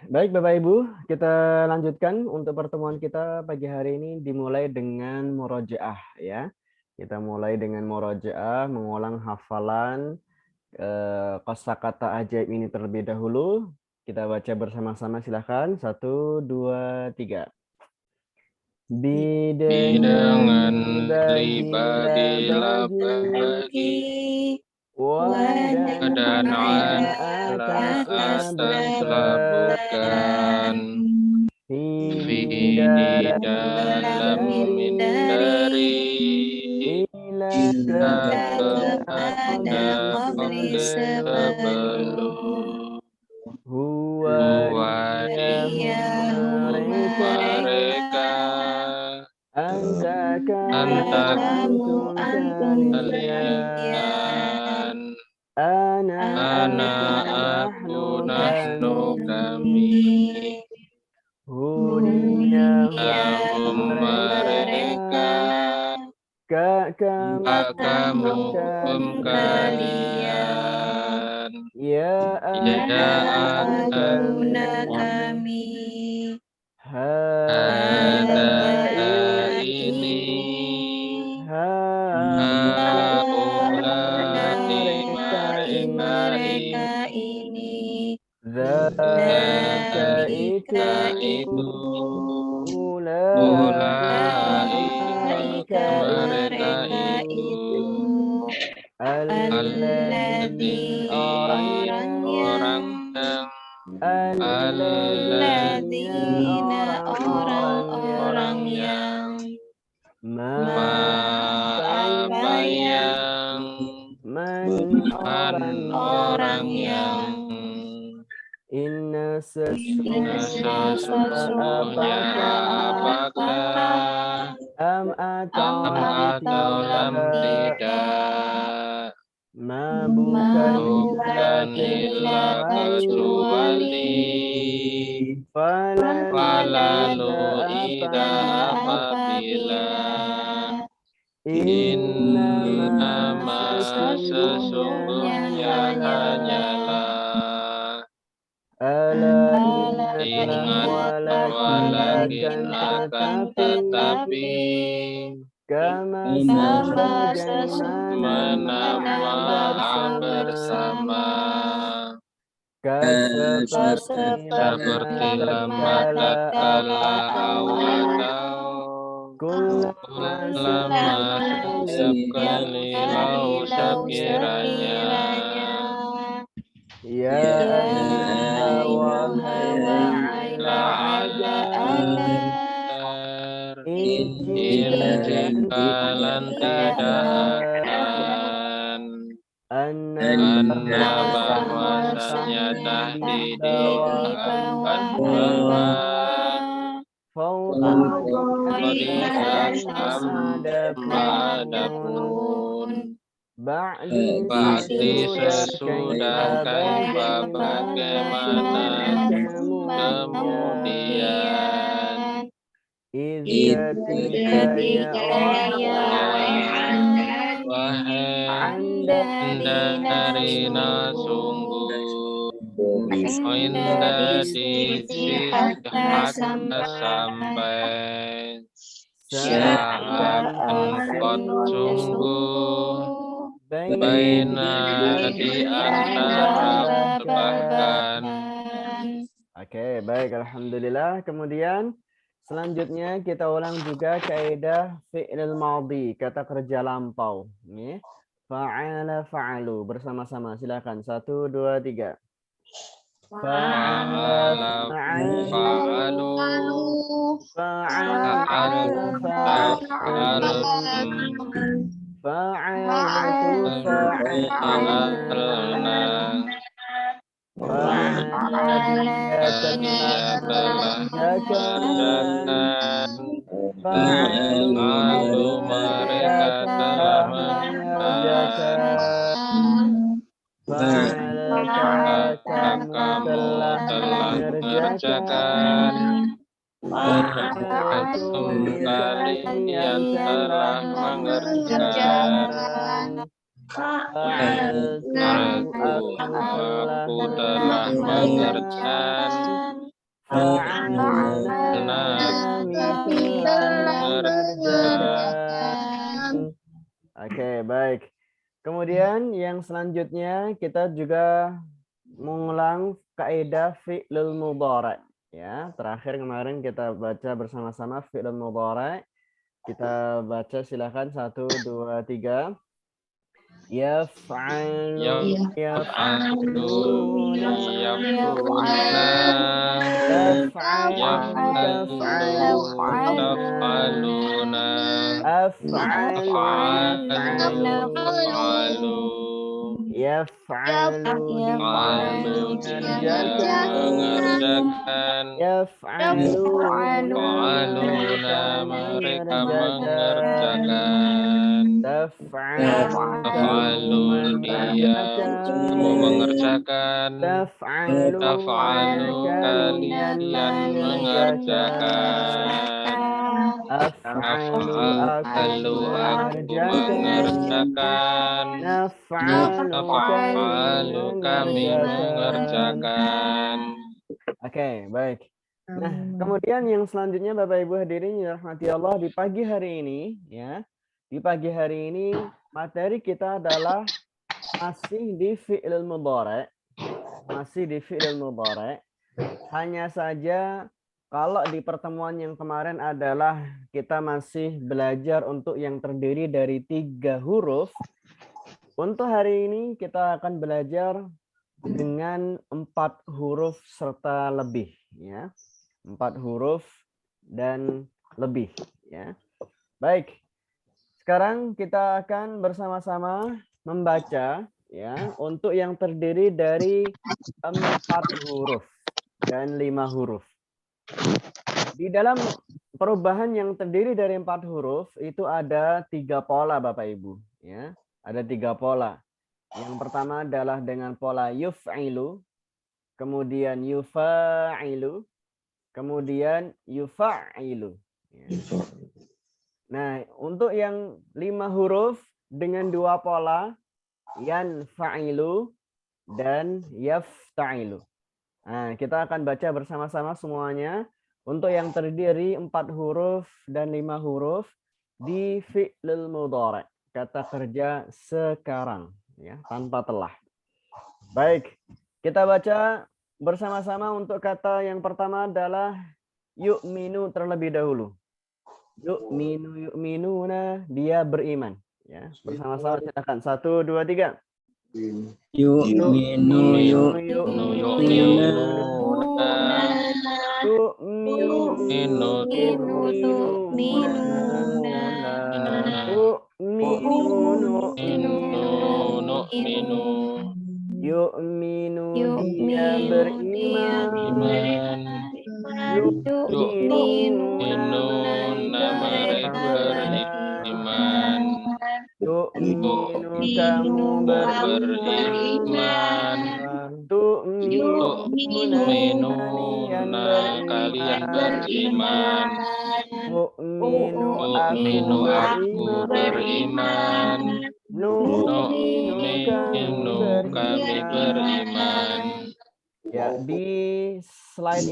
Baik Bapak Ibu, kita lanjutkan untuk pertemuan kita pagi hari ini dimulai dengan murojaah ya. Kita mulai dengan murojaah, mengulang hafalan kosakata ajaib ini terlebih dahulu. Kita baca bersama-sama silahkan. 1, 2, 3. Bidengan Bidengan bagi wadan ala atas labukan di di dalam dalam mindari ila kepada qabli sebelum huwa diyahum mereka anta antakum kalian kalian ana ana nahnu kami hudiyahum mereka kamu kalian ya ya abuna kami hada ada ini haulai mereka ini zaka dzalika itu ulaika mereka itu alladzi orang yang alladzina orang yang apa yang orang yang inna sesungguhnya apakah am atau lam tidak bukan illa kecuali falalu ida apabila innama sesungguhnya hanyalah ingat walakin akan tetapi kama menamaah bersama seperti lama tatkala awal ulama setiap kali sekiranya ya wahai la'ajar in jikalan tidakkan anna bahwasanya tahdid di bawah Qadisam adapun Ba'di sesudah kaifa bagaimana kemudian ketika wahai darina sungguh inda di sisi hatta sampai saat sungguh baina di antara bahkan. Oke, baik. Alhamdulillah. Kemudian selanjutnya kita ulang juga kaidah fi'il madhi, kata kerja lampau. Ini fa'ala fa'alu bersama-sama. Silakan. 1, 2, 3. Fa'ala fa'alu fa'altum taf'altum Fa'altu fa'alna dia telah mengerjakan lalu mereka telah mengerjakan maka kamu telah mengerjakan Fa'altum kalian telah mengerjakan Fa'altu aku telah mengerjakan Fa'alna kami telah mengerjakan. Oke, baik. Kemudian yang selanjutnya kita juga mengulang kaidah fi'lul mudhari'. Ya, terakhir kemarin kita baca bersama-sama fi'lul mudhari'. Kita baca silakan 1, 2, 3. Yaf'alu, yaf'aluna, taf'alu, taf'aluna, af'alu, yaf'alu, yaf'alu dia mengerjakan, yaf'aluna mereka mengerjakan, taf'alu dia kamu mengerjakan, taf'alu kalian mengerjakan, af'alu aku mengerjakan, naf'alu kami mengerjakan. Oke, baik. Nah, kemudian yang selanjutnya Bapak Ibu hadirin yang dirahmati Allah, di pagi hari ini ya. Di pagi hari ini materi kita adalah masih di fi'il mudhari'. Masih di fi'il mudhari'. Hanya saja kalau di pertemuan yang kemarin adalah kita masih belajar untuk yang terdiri dari 3 huruf. Untuk hari ini kita akan belajar dengan 4 huruf serta lebih, ya. 4 huruf dan lebih, ya. Baik. Sekarang kita akan bersama-sama membaca, ya, untuk yang terdiri dari 4 huruf dan 5 huruf. Di dalam perubahan yang terdiri dari 4 huruf itu ada 3 pola Bapak Ibu, ya. Ada 3 pola. Yang pertama adalah dengan pola yuf'ilu, kemudian yufa'ilu, kemudian yufa'ilu. Nah, untuk yang 5 huruf dengan 2 pola, yanfa'ilu dan yafta'ilu. Nah, kita akan baca bersama-sama semuanya. Untuk yang terdiri 4 huruf dan 5 huruf di fi'lul mudhari', kata kerja sekarang, ya, tanpa telah. Baik, kita baca bersama-sama. Untuk kata yang pertama adalah yu'minu terlebih dahulu. Yu'minu, yu'minuna, dia beriman. Ya, bersama-sama silakan. 1, 2, 3. Yu'minu, yu'minuna, yu'minu dia beriman, yu'minuna mereka beriman, tu'minu kamu beriman, tu'minuna kalian beriman, mu'minu aku beriman, nu'minu kami beriman. Ya, di slide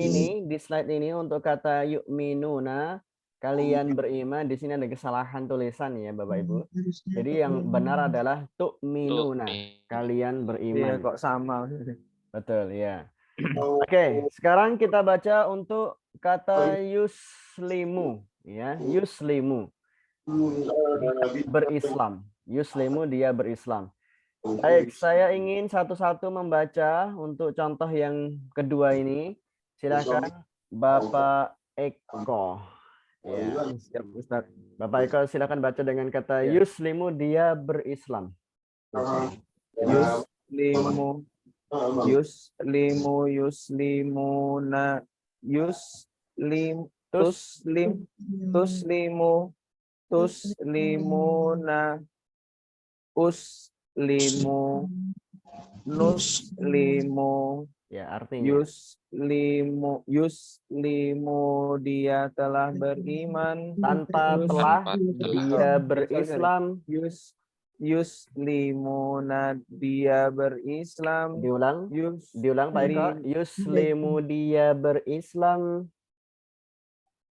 ini untuk kata yu'minuna kalian beriman, di sini ada kesalahan tulisan ya Bapak Ibu. Jadi yang benar adalah tu'minuna, kalian beriman. Iya kok sama. Betul ya. Oke, sekarang kita baca untuk kata yuslimu, ya, yuslimu. Berislam. Yuslimu dia berislam. Baik, saya ingin satu-satu membaca untuk contoh yang kedua ini. Silakan Bapak Eko. Ya, siap Ustaz. Bapak Eko silakan baca dengan kata yuslimu dia berislam. Yuslimu, yuslimu, yuslimuna, tuslimu, tuslimuna, uslimu, nuslimu. Ya, artinya Yuslimu dia telah beriman tanpa telah dia berislam. Yuslimuna, dia berislam. Diulang. Diulang Pak Eko. Yuslimu, dia berislam.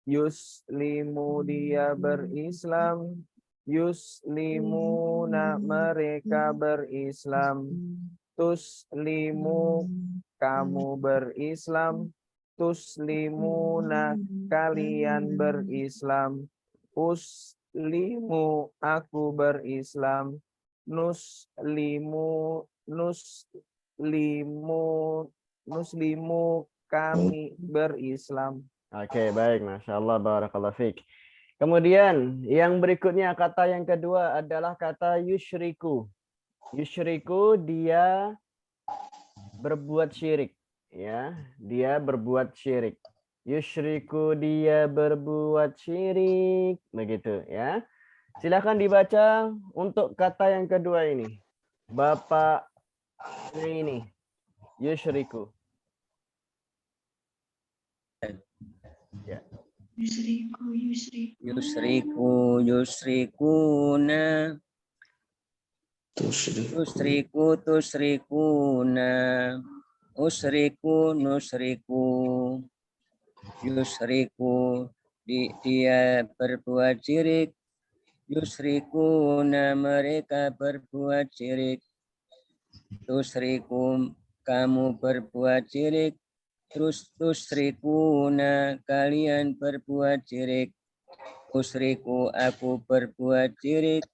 Yuslimu, dia berislam. Yuslimuna, mereka berislam. Tuslimu, kamu berislam. Tuslimuna, kalian berislam. Uslimu, aku berislam. Nuslimu, kami berislam. Oke, baik. Masya Allah, barakallahu fiik. Kemudian yang berikutnya kata yang kedua adalah kata yusyriku. Yusyriku, dia berbuat syirik. Ya, dia berbuat syirik. Yusyriku, dia berbuat syirik. Begitu ya. Silakan dibaca untuk kata yang kedua ini. Bapak ini. Yusyriku. Ya. Yusriku, yusrikuna. Tusriku, tusrikuna. Usriku, nusriku. Yusriku, dia berbuat syirik. Yusrikuna, mereka berbuat syirik. Tusriku, kamu berbuat syirik. Terus tusrikuna, kalian berbuat syirik. Usriku, aku berbuat syirik.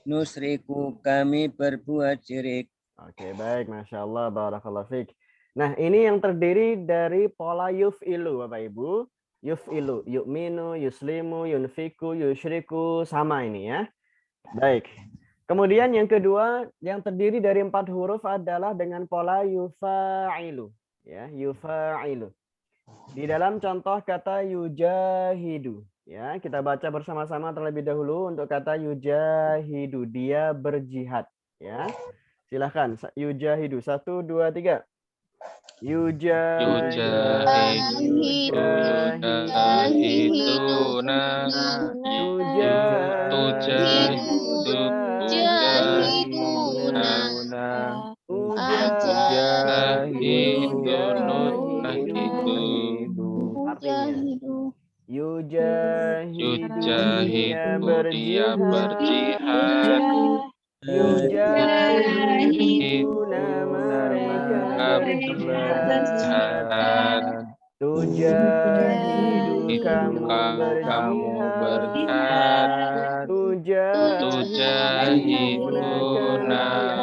Nusriku, kami berbuat syirik. Oke, baik. Masya Allah, barakallahu fiik. Nah, ini yang terdiri dari pola yuf'ilu, Bapak Ibu. Yuf'ilu, yu'minu, yuslimu, yunfiku, yusyriku, sama ini ya. Baik. Kemudian yang kedua, yang terdiri dari 4 huruf adalah dengan pola yufa'ilu. Ya, yufa'ilu. Di dalam contoh kata yujahidu. Ya, kita baca bersama-sama terlebih dahulu untuk kata yujahidu. Dia berjihad. Ya, silahkan. Yujahidu. 1, 2, 3. Yujahidu, dia berjihad. Yujahiduna, mereka berjihad. Tujahidu, kamu berjihad. Tujahiduna,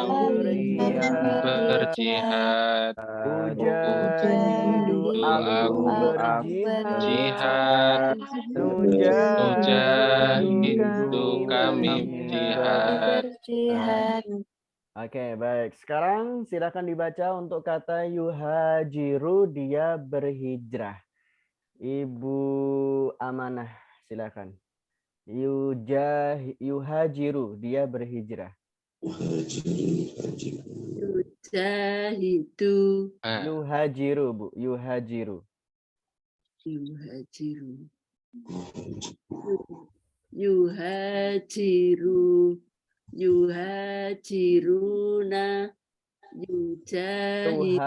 kalian berjihad. Tujahidu, aku berjihad. Tujahidu, kami berjihad. Oke, baik. Sekarang silakan dibaca untuk kata yuhajiru, dia berhijrah. Ibu Amanah, silakan. Yuhajiru, dia berhijrah. Yujahidu. Yuhajiru, Bu. Yuhajiru. Yuhajiru. Yuhajiruna. Yujahidu.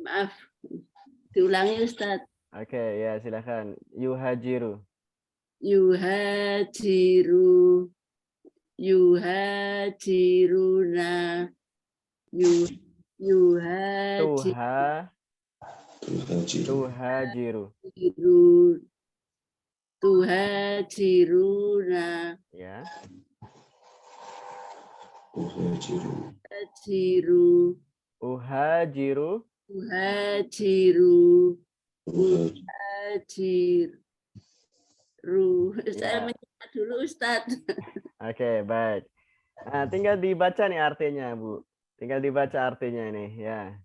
Maaf, diulangi Ustadz. Oke, ya silakan. Yuhajiru. Yuhajiru. Yuhajiruna. Tuhajiru. Tuhajiruna. Ya. Uhajiru. Uhajiru. Saya menyebut dulu Ustadz. Oke, baik. Nah, tinggal dibaca nih artinya, Bu. Tinggal dibaca artinya ini, ya.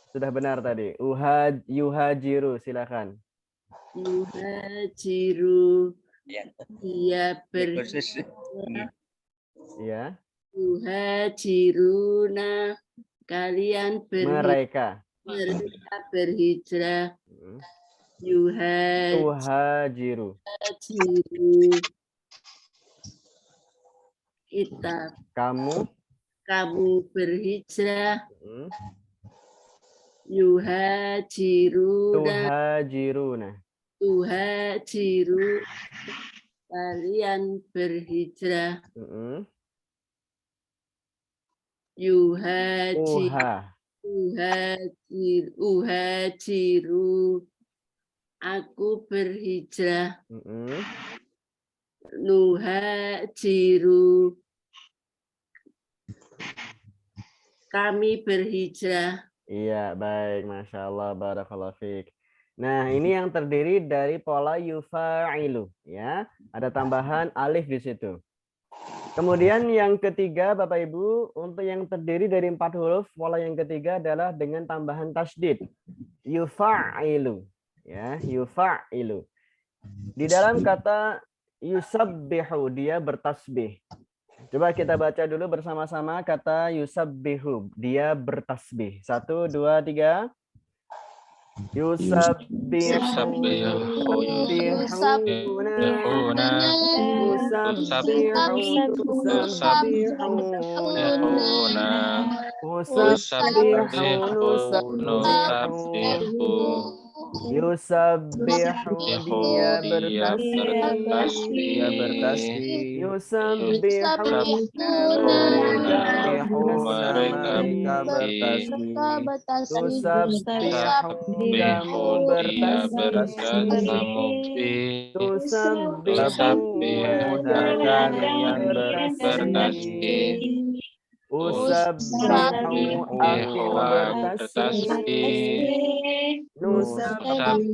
Sudah benar tadi. Yuhajiru, silakan. Yuhajiru. Dia Ya. Yuhajiruna. Kalian Mereka berhijrah. Tuhajiru. Yuhajiru. Kita. Kamu. Kamu berhijrah. Hmm. Yuhajiruna. Tuhajiruna. Tuhajiru. Kalian berhijrah. Hmm. Uhajiru. Aku berhijrah. Hmm. Nuhajiru. Kami berhijrah. Iya, baik. Masya Allah, barakallahu fiik. Nah, ini yang terdiri dari pola yufa'ilu. Ya, ada tambahan alif di situ. Kemudian yang ketiga, Bapak Ibu, untuk yang terdiri dari 4 huruf, pola yang ketiga adalah dengan tambahan tasdid. Yufa'ilu. Ya, yufa'ilu. Di dalam kata yusabbihu, dia bertasbih. Coba kita baca dulu bersama-sama kata yusabbihu. Dia bertasbih. 1, 2, 3. Yusabbihu, dia bertasbih. Dia bertasbih. Yusabbihuna, mereka bertasbih. Tusabbihu, kamu bertasbih. Tusabbihuna, kalian bertasbih. Usabbihu, aku bertasbih. Nusabbihu,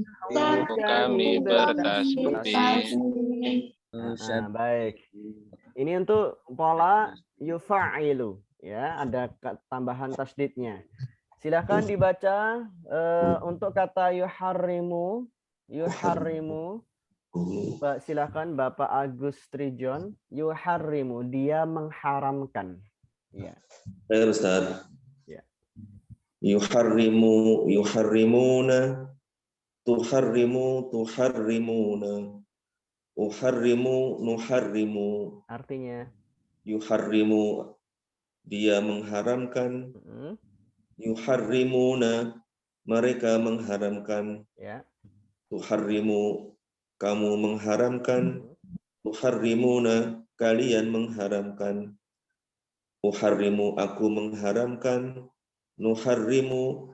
kami bertasbih. Nah, baik. Ini untuk pola yufa'ilu, ya, ada tambahan tasdidnya. Silakan dibaca untuk kata yuharrimu. Silakan Bapak Agus Trijon. Yuharrimu, dia mengharamkan. Ya. Baik, Ustaz. Ya. Yuharrimuna, tuharrimuna, uharrimu, nuharrimu. Artinya? Yuharrimu, dia mengharamkan. Yuharrimuna, mereka mengharamkan. Ya. Tuharrimu, kamu mengharamkan. Tuharrimuna, kalian mengharamkan. Uharrimu, aku mengharamkan. Nuharrimu,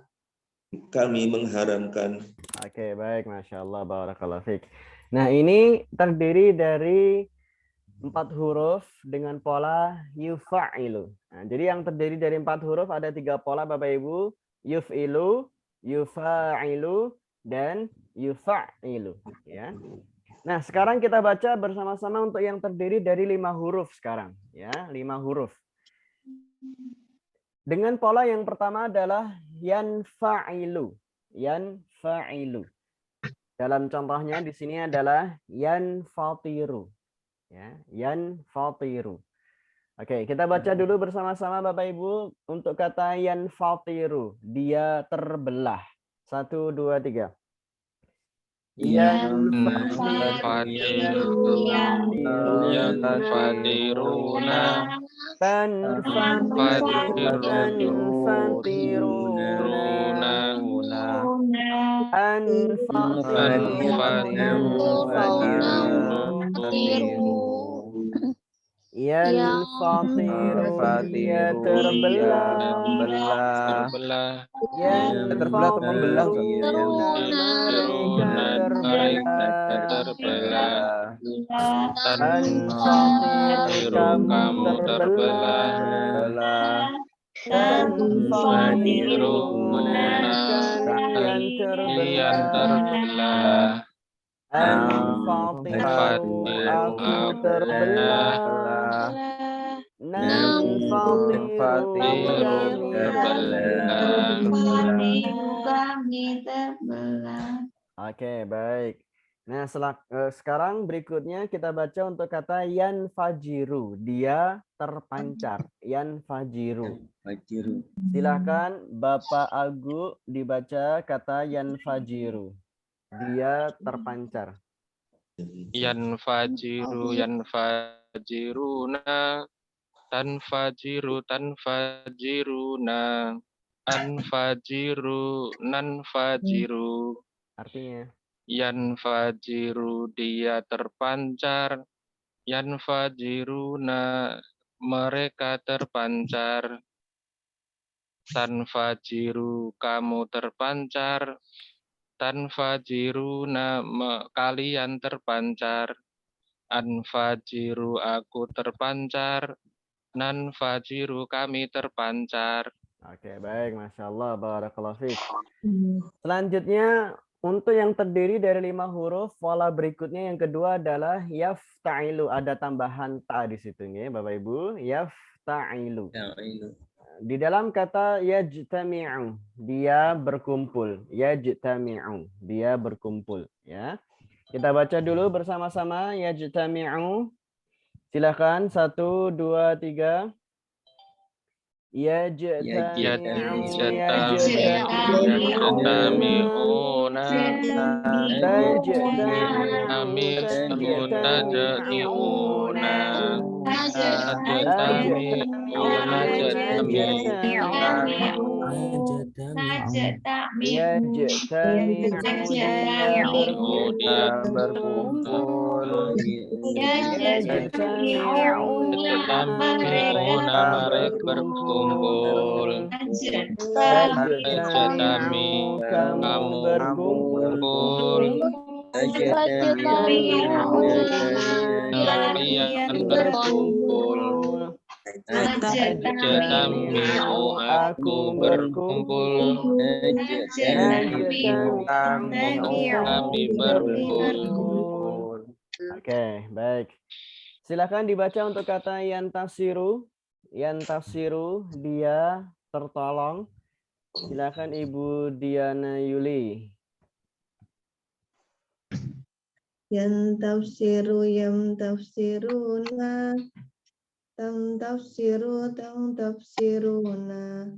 kami mengharamkan. Oke, baik. Masya Allah, barakallahu fiik. Nah, ini terdiri dari 4 huruf dengan pola yufa'ilu. Nah, jadi yang terdiri dari 4 huruf ada 3 pola, Bapak Ibu. Yuf'ilu, yufa'ilu, dan yufa'ilu. Ya. Nah, sekarang kita baca bersama-sama untuk yang terdiri dari 5 huruf sekarang. Ya, 5 huruf. Dengan pola yang pertama adalah yanfa'ilu. Yanfa'ilu. Dalam contohnya di sini adalah yanfatiru. Ya, yanfatiru. Oke, kita baca dulu bersama-sama Bapak Ibu untuk kata yanfatiru. Dia terbelah. 1, 2, 3. Yanfatiruna. Yanfatiru, dia terbelah. Terbelah atau membelah? Mereka terbelah. Yanfatiru, kamu terbelah. Yanfatiruna, kalian terbelah. Anfatiru, aku terbelah. Nanfatiru, kami terbelah. Oke, baik. Nah, sekarang berikutnya kita baca untuk kata yanfajiru. Dia terpancar. Yanfajiru. Silakan Bapak Agu dibaca kata yanfajiru. dia terpancar. Yanfajiru yanfajiruna, tanfajiru tanfajiruna, anfajiru nanfajiru. Artinya Yanfajiru dia terpancar, yanfajiruna mereka terpancar, tanfajiru kamu terpancar, tanfajiruna kalian terpancar, anfajiru aku terpancar, nanfajiru kami terpancar. Oke, baik, Masya Allah, barakallahu fiik. Selanjutnya, untuk yang terdiri dari 5 huruf, pola berikutnya yang kedua adalah yafta'ilu. Ada tambahan ta di situ, ya, Bapak Ibu. Yafta'ilu. Di dalam kata yajtami'u, dia berkumpul. Yajtami'u, dia berkumpul. Ya. Kita baca dulu bersama-sama yajtami'u. Silakan 1, 2, 3. Yajtami'una berkumpul. Ajatami kamu berkumpul, kalian berkumpul, ajatami aku berkumpul, kami berkumpul. Oke, baik. Silakan dibaca untuk kata yantasiru. Yantasiru, dia tertolong. Silakan Ibu Diana Yuli. Yantafsiru yamtafsiruna, tamtafsiru tamtafsiruna,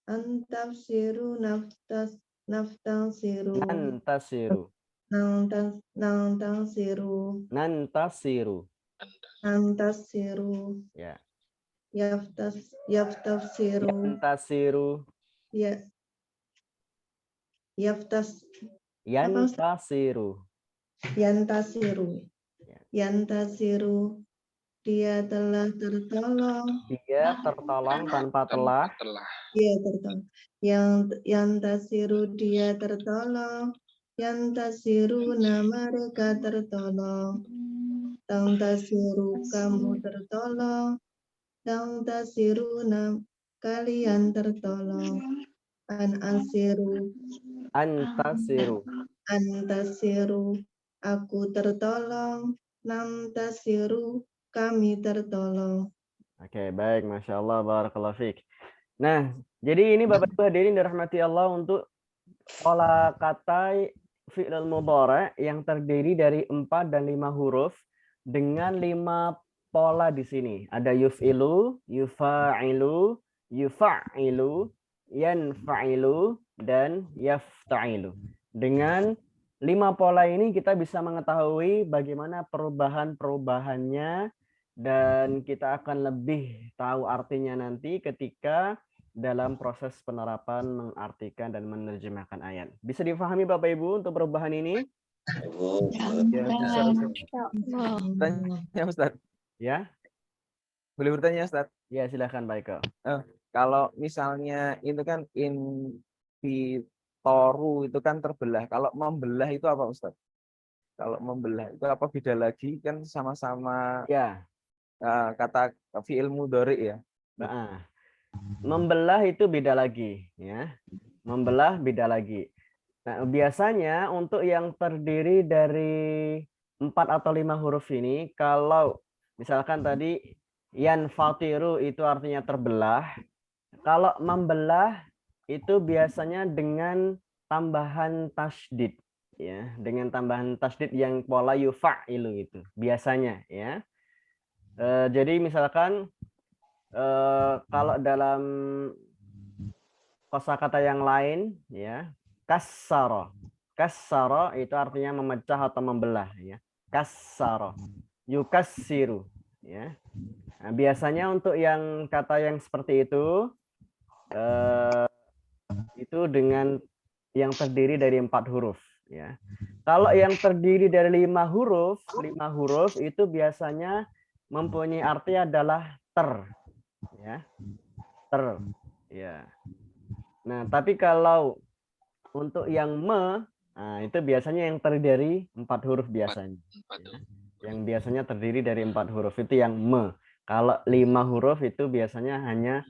antafsiru naftasiru, Nantasiru. nantasiru, Nantasiru. nantasiru, Ya. yaftafsiru, Yantasiru. ya, Yantasiru. yantasiru, yantasiru, dia telah tertolong, Dia tertolong tanpa telah. dia tertolong, yantasiru dia tertolong, yantasiruna mereka tertolong, tangtasiru kamu tertolong, tangtasiruna kalian tertolong, anasiru Antasiru. antasiru aku tertolong, namtasiru kami tertolong. Oke, baik. Masya Allah, barakallahu fiik. Nah, jadi ini Bapak Ibu hadirin dirahmati Allah untuk pola kata fi'il mudhari' yang terdiri dari 4 dan 5 huruf dengan 5 pola di sini. Ada yuf'ilu, yufa'ilu, yufa'ilu, yanfa'ilu, dan yafta'ilu. Dengan 5 pola ini kita bisa mengetahui bagaimana perubahan-perubahannya dan kita akan lebih tahu artinya nanti ketika dalam proses penerapan mengartikan dan menerjemahkan ayat. Bisa difahami Bapak Ibu untuk perubahan ini? Ya, bisa. Tanya Ustaz. Ya? Boleh bertanya Ustaz? Ya, silakan Pak Eko. Kalau misalnya itu kan toru itu kan terbelah. Kalau membelah itu apa Ustaz? Kalau membelah itu apa beda lagi? Kan sama-sama Ya. kata fi'il mudhari ya. Nah, membelah itu beda lagi, ya. Membelah beda lagi. Nah, biasanya untuk yang terdiri dari 4 atau 5 huruf ini, kalau misalkan tadi yanfatiru itu artinya terbelah. Kalau membelah itu biasanya dengan tambahan tasydid, ya, dengan tambahan tasydid yang pola yufa'ilu itu biasanya, ya. Jadi misalkan kalau dalam kosakata yang lain, ya, kassara. Kassara itu artinya memecah atau membelah ya. Kassara. Yukassiru ya. Nah, biasanya untuk yang kata yang seperti itu dengan yang terdiri dari 4 huruf ya. Kalau yang terdiri dari 5 huruf itu biasanya mempunyai arti adalah ter ya. Ter ya. Nah, tapi kalau untuk yang nah, itu biasanya yang terdiri dari 4 huruf biasanya. Ya. Yang biasanya terdiri dari 4 huruf itu yang Kalau 5 huruf itu biasanya hanya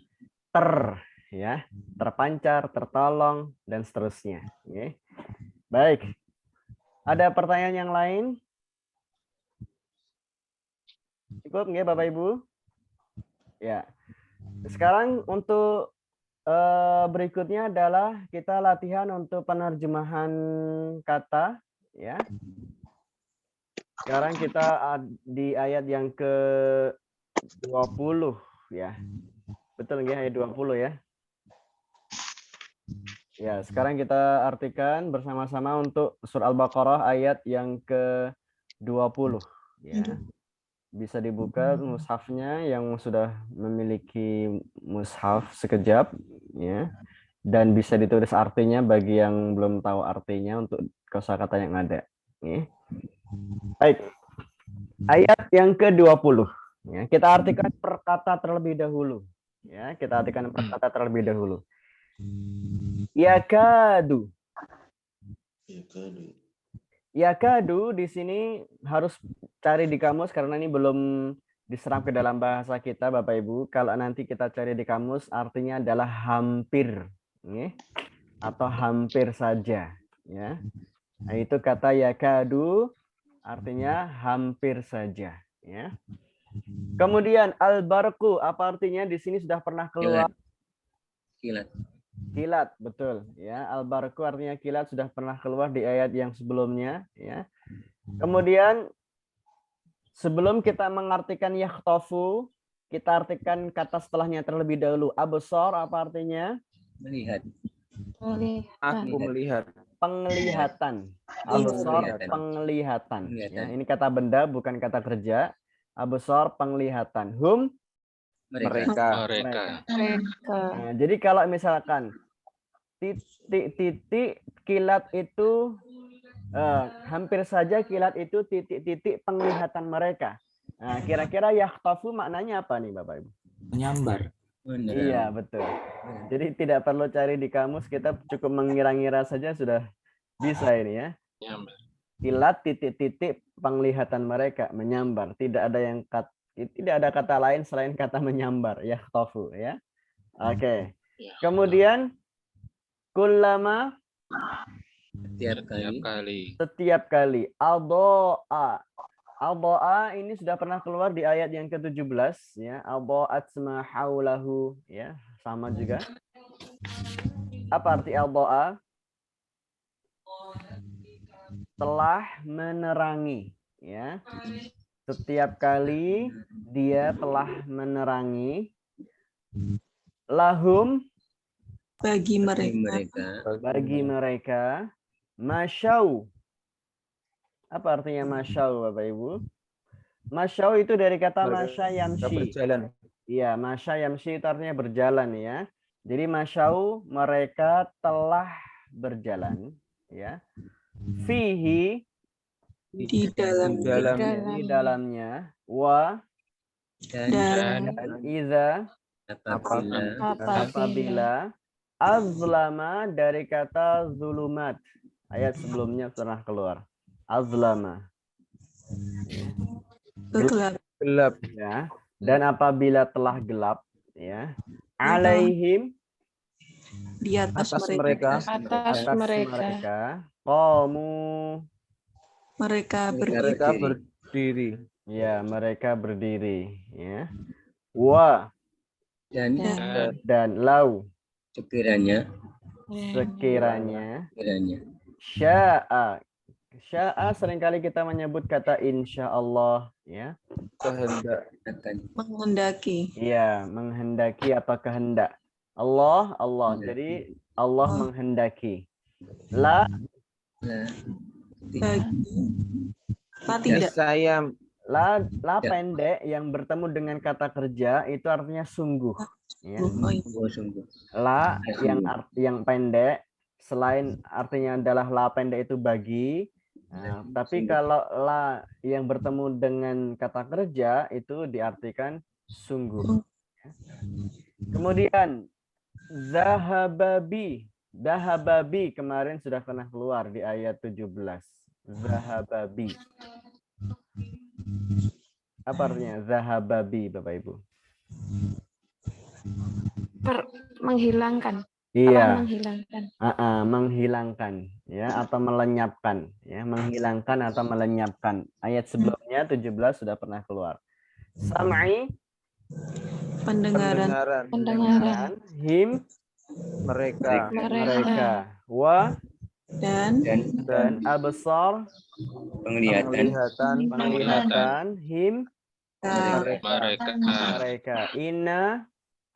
ter ya, terpancar, tertolong dan seterusnya. Oke. Baik. Ada pertanyaan yang lain? Cukup nggak Bapak Ibu? Ya. Sekarang untuk berikutnya adalah kita latihan untuk penerjemahan kata ya. Sekarang kita di ayat yang ke-20 ya. Betul nggak ayat 20 ya? Ya, sekarang kita artikan bersama-sama untuk surah Al-Baqarah ayat yang ke-20 ya. Bisa dibuka mushafnya yang sudah memiliki mushaf sekejap ya. Dan bisa ditulis artinya bagi yang belum tahu artinya untuk kosakata yang ada. Ya. Baik. Ayat yang ke-20 ya, kita artikan per kata terlebih dahulu. Ya, kita artikan per kata terlebih dahulu. Yakadu. Yakadu di sini harus cari di kamus karena ini belum diserap ke dalam bahasa kita Bapak Ibu. Kalau nanti kita cari di kamus artinya adalah hampir ya, atau hampir saja ya. Nah, itu kata yakadu artinya hampir saja ya. Kemudian al-barqu apa artinya? Di sini sudah pernah keluar Kilat. Kilat, betul ya. Al-barqu artinya kilat sudah pernah keluar di ayat yang sebelumnya ya. Kemudian sebelum kita mengartikan yakhtafu, kita artikan kata setelahnya terlebih dahulu. Absar apa artinya? Melihat. Aku melihat. Penglihatan. Absar penglihatan. Ya, ini kata benda bukan kata kerja. Absar penglihatan. Hum Mereka. Nah, jadi kalau misalkan titik-titik kilat itu hampir saja kilat itu titik-titik penglihatan mereka. Nah, kira-kira yakhtafu maknanya apa nih Bapak Ibu? Menyambar. Iya, betul. Jadi tidak perlu cari di kamus, kita cukup mengira-ngira saja sudah bisa ini ya. Kilat titik-titik penglihatan mereka menyambar. Tidak ada kata lain selain kata menyambar, yakhtafu ya. Oke. Kemudian kullama setiap kali. Al-do'a ini sudah pernah keluar di ayat yang ke-17 ya. Al-do'at ma haulahu ya, sama juga. Apa arti al-do'a? Telah menerangi ya. Setiap kali dia telah menerangi lahum Bagi mereka masyau. Apa artinya masyau Bapak Ibu? Masyau itu dari kata masya yamshi. Iya, masya yamshi itu artinya berjalan ya. Jadi masyau mereka telah berjalan ya. Fihi di dalamnya wa dan iza apabila azlama dari kata zulumat. Ayat sebelumnya pernah keluar. Azlama. Gelap ya. Dan apabila telah gelap ya. Alaihim di atas mereka. Mereka berdiri. Ya, mereka berdiri ya. Wa dan lau sekiranya sya'a seringkali kita menyebut kata insya Allah ya. Menghendaki. Iya, menghendaki atau kehendak. Allah. Jadi Allah menghendaki. La Bagi. Ya, Tidak. saya La Ya. pendek yang bertemu dengan kata kerja itu artinya sungguh. Ya. Oh, iya. Sungguh. La Ya, yang pendek, selain artinya adalah la pendek itu bagi. Nah, tapi kalau la yang bertemu dengan kata kerja itu diartikan sungguh. Ya. Kemudian zahababi. Zahababi kemarin sudah pernah keluar di ayat 17. Zahababi. Apa artinya zahababi, Bapak Ibu? Menghilangkan. Iya. Menghilangkan. Menghilangkan ya atau melenyapkan ya, menghilangkan atau melenyapkan. Ayat sebelumnya 17 sudah pernah keluar. Sam'i Pendengaran. Him mereka. Wa Dan absar penglihatan. Him mereka. Inna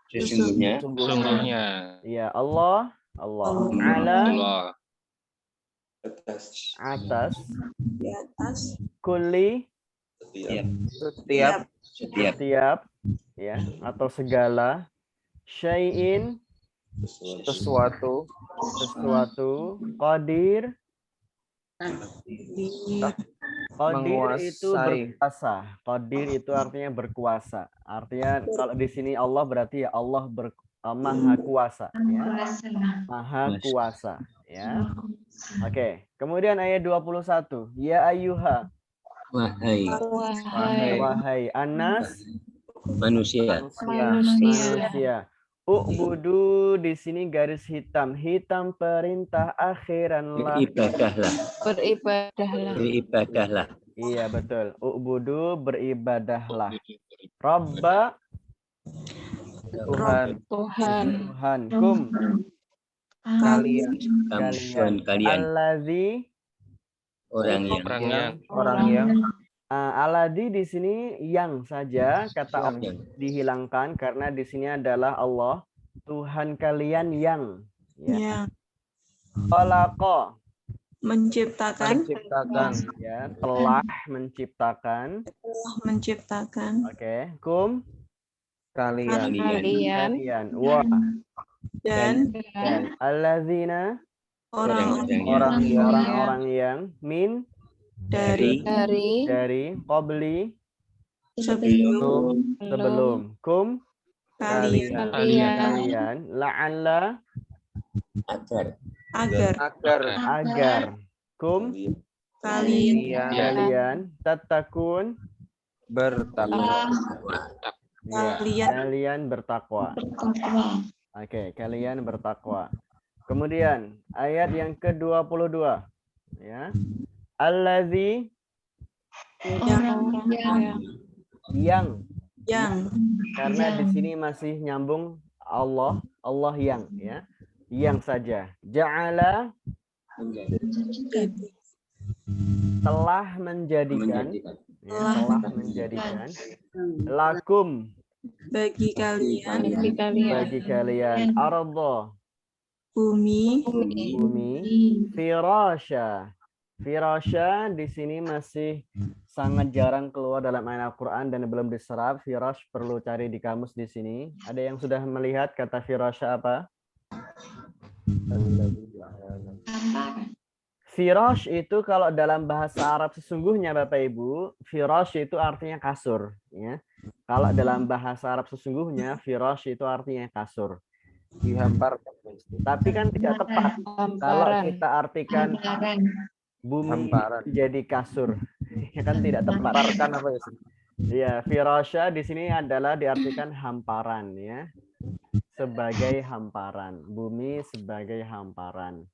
Sesungguhnya ya Allah ala atas di atas kulli Setiap ya atau segala syai'in sesuatu qadir itu menguasai. berkuasa. Qadir itu artinya berkuasa. Artinya kalau di sini Allah berarti ya Allah maha kuasa ya. Maha kuasa ya. Oke, kemudian ayat 21. Ya ayyuha wahai anas manusia. U'budu di sini garis hitam perintah akhiranlah. Beribadahlah. Iya betul. U'budu beribadahlah. Rabba Tuhankum kalian. Allazi orang yang Aladi di sini yang saja kata Allah dihilangkan karena di sini adalah Allah Tuhan kalian yang Ya. Khalaqa Menciptakan. ya telah menciptakan. Oke. Kum kalian. Wa Dan allazina orang yang min dari qabli sebelum kum kalian la'alla agar kum kalian tatakun kalian bertakwa. Oke, kalian bertakwa. Kemudian ayat yang ke-22 ya. Allazi yang karena di sini masih nyambung Allah yang ya. Yang saja. Ja'ala telah menjadikan lakum bagi kalian arda bumi firasya di sini masih sangat jarang keluar dalam ayat Al-Qur'an dan belum diserap. Firash perlu cari di kamus di sini. Ada yang sudah melihat kata firasya apa? Firash itu kalau dalam bahasa Arab sesungguhnya Bapak Ibu, firash itu artinya kasur ya. Kalau dalam bahasa Arab sesungguhnya firash itu artinya kasur. Dihamparkan. Tapi kan tidak tepat. Kalau kita artikan bumi jadi kasur, ya kan tidak tepat. Hamparkan apa ya? Ya, firasya di sini adalah diartikan hamparan ya. Sebagai hamparan, bumi sebagai hamparan.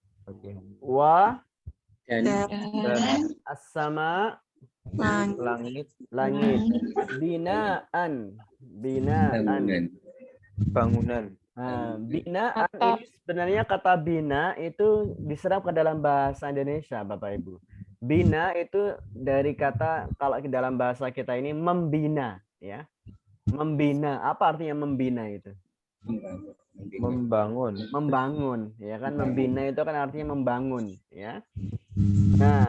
Wa Dan as-sama langit binaan bangunan. Nah, binaan ini sebenarnya kata bina itu diserap ke dalam bahasa Indonesia Bapak Ibu. Bina itu dari kata kalau di dalam bahasa kita ini membina ya. Membina, apa artinya membina itu? Membangun ya kan, membina itu kan artinya membangun ya. Nah,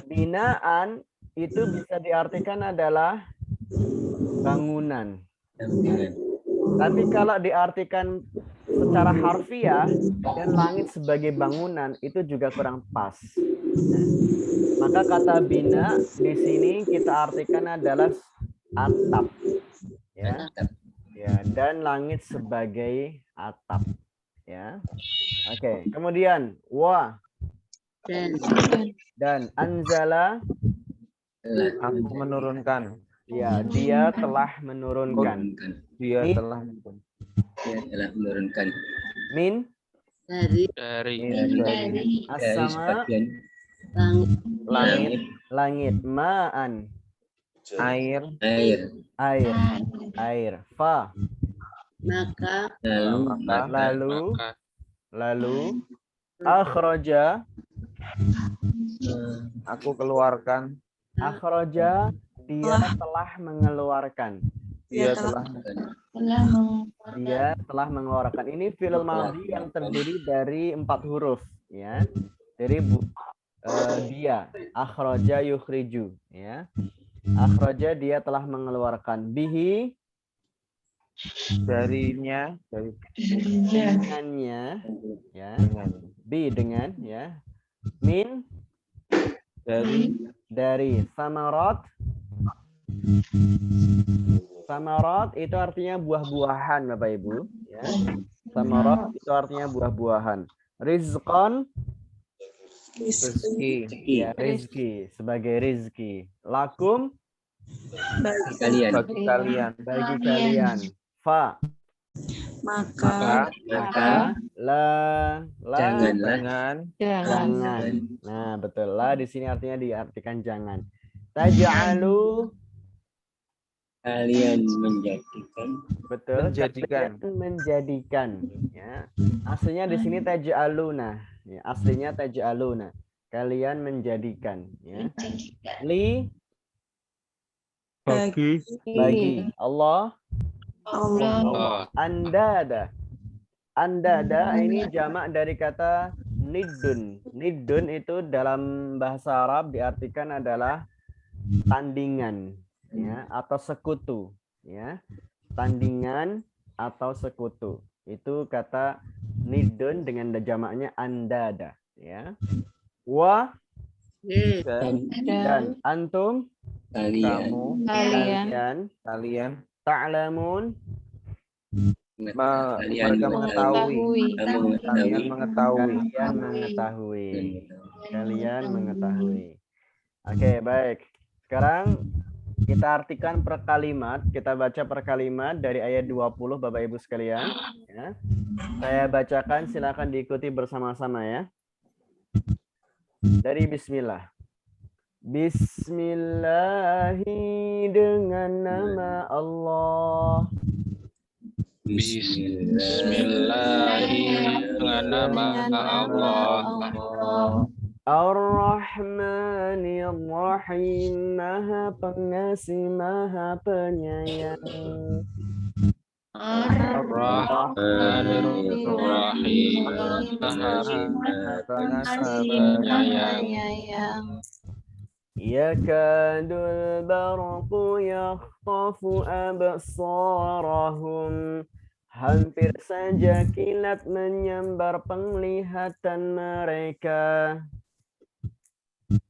binaan itu bisa diartikan adalah bangunan. Tapi kalau diartikan secara harfiah dan langit sebagai bangunan itu juga kurang pas. Maka kata bina di sini kita artikan adalah atap. Ya. Ya, dan langit sebagai atap. Ya. Oke, kemudian wa dan anzala Aku menurunkan. Iya, ya, dia telah menurunkan. Dia Min. telah menurunkan. Dia telah menurunkan Min dari Dari as-sama sebagian langit langit ma'an Air. air fa maka lalu lalu akhraja Aku keluarkan. akhraja dia telah mengeluarkan. Dia telah Dia telah mengeluarkan. Ini fi'il madhi yang terdiri dari 4 huruf, ya. Dari dia, akhraja yukhriju, ya. Akhraja dia telah mengeluarkan. Bihi darinya, dengannya, ya. Bi dengan, ya. Min dari samarat. Samarat itu artinya buah-buahan, Bapak Ibu, ya. Samarat itu artinya buah-buahan. Rizqan rezeki. ya, rizki sebagai rizki. Lakum kalian Bagi kalian. bagi kalian. Fa Maka maka la janganlah jangan. Nah, betul. La di sini artinya diartikan jangan. Taj'alu kalian menjadikan betul. Menjadikan. Kalian menjadikan, ya. Aslinya di sini taj'aluna, ya. Aslinya taj'aluna. Kalian menjadikan, ya. Li bagi Allah andada. Andada ini jamak dari kata nidun. Nidun itu dalam bahasa Arab diartikan adalah tandingan, ya, atau sekutu, ya. Tandingan atau sekutu. Itu kata nidun dengan jamaknya andada, ya. Wa dan antum Kamu. Kalian. ta'lamun Mereka mengetahui. Kalian mengetahui. Kalian mengetahui. Oke, baik. Sekarang kita artikan per kalimat. Kita baca per kalimat dari ayat 20, Bapak Ibu sekalian, ya. Saya bacakan, silakan diikuti bersama-sama, ya. Dari bismillah. Bismillahi dengan nama Allah. Bismillahi dengan nama Allah. Ar-Rahmanir-Rahim, Maha Pengasih, Maha Penyayang. Ar-Rahmanir-Rahim, Maha Penyayang. Yakadul barqu yakhtafu absarahum. Hampir saja kilat menyambar penglihatan mereka.